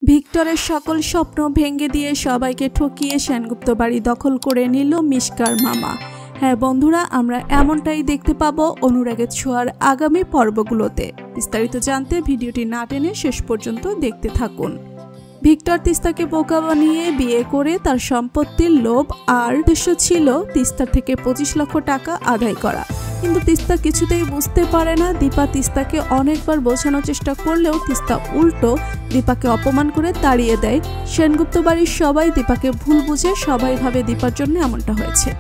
ভিক্টরের সকল স্বপ্ন ভেঙে দিয়ে সবাইকে ঠকিয়ে সেনগুপ্ত বাড়ি দখল করে নিল মিশকার মামা। হ্যাঁ বন্ধুরা, আমরা এমনটাই দেখতে পাবো অনুরাগের ছোঁয়ার আগামী পর্বগুলোতে। বিস্তারিত জানতে ভিডিওটি না টেনে শেষ পর্যন্ত দেখতে থাকুন। ভিক্টর তিস্তাকে বোকা বানিয়ে বিয়ে করে তার সম্পত্তির লোভ আর উদ্দেশ্য ছিল তিস্তার থেকে 25 লক্ষ টাকা আদায় করা। কিন্তু তিস্তা কিছুতেই বুঝতে পারে না। দীপা তিস্তাকে অনেকবার বোঝানোর চেষ্টা করলেও তিস্তা উল্টো দীপাকে অপমান করে তাড়িয়ে দেয়। সেনগুপ্ত বাড়ির সবাই দীপাকে ভুল বুঝে, সবাই ভাবে দীপার জন্য এমনটা হয়েছে।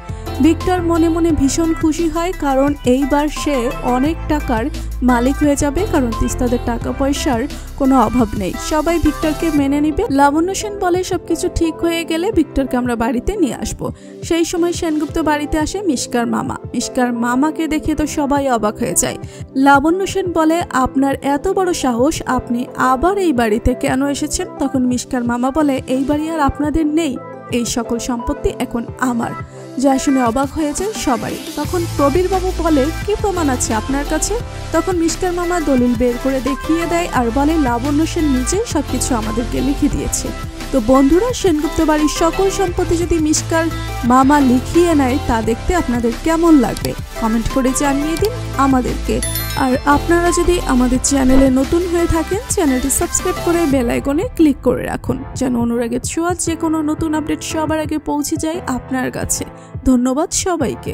ভিক্টর মনে মনে ভীষণ খুশি হয়, কারণ এইবার সে অনেক টাকার মালিক হয়ে যাবে, কারণ তিস্তাদের টাকা পয়সার কোনো অভাব নেই। সবাই ভিক্টরকে মেনে নিবে। লাবণ্য সেন বলে সবকিছু ঠিক হয়ে গেলে ভিক্টরকে আমরা বাড়িতে নিয়ে আসব। সেই সময় সেনগুপ্ত বাড়িতে আসে মিশকার মামা। মিশকার মামাকে দেখে তো সবাই অবাক হয়ে যায়। লাবণ্য সেন বলে, আপনার এত বড় সাহস, আপনি আবার এই বাড়িতে কেন এসেছেন? তখন মিশকার মামা বলে, এই বাড়ি আর আপনাদের নেই, এই সকল সম্পত্তি এখন আমার। যা শুনে অবাক হয়ে যায় সবাই। তখন প্রবীর বাবু বলে, কি প্রমাণ আছে আপনার কাছে? তখন মিশকার মামা দলিল বের করে দেখিয়ে দেয় আর বলে, লাবণ্য সেন নিজেই সবকিছু আমাদেরকে লিখে দিয়েছে। তো বন্ধুরা, সেনগুপ্ত বাড়ির সকল সম্পত্তি যদি মিশকার মামা লিখিয়ে নেয়, তা দেখতে আপনাদের কেমন লাগবে কমেন্ট করে জানিয়ে দিন আমাদেরকে। আর আপনারা যদি আমাদের চ্যানেলে নতুন হয়ে থাকেন, চ্যানেলটি সাবস্ক্রাইব করে বেল আইকনে ক্লিক করে রাখুন, যেন অনুরাগের ছোঁয়া যে কোনো নতুন আপডেট সবার আগে পৌঁছে যায় আপনার কাছে। ধন্যবাদ সবাইকে।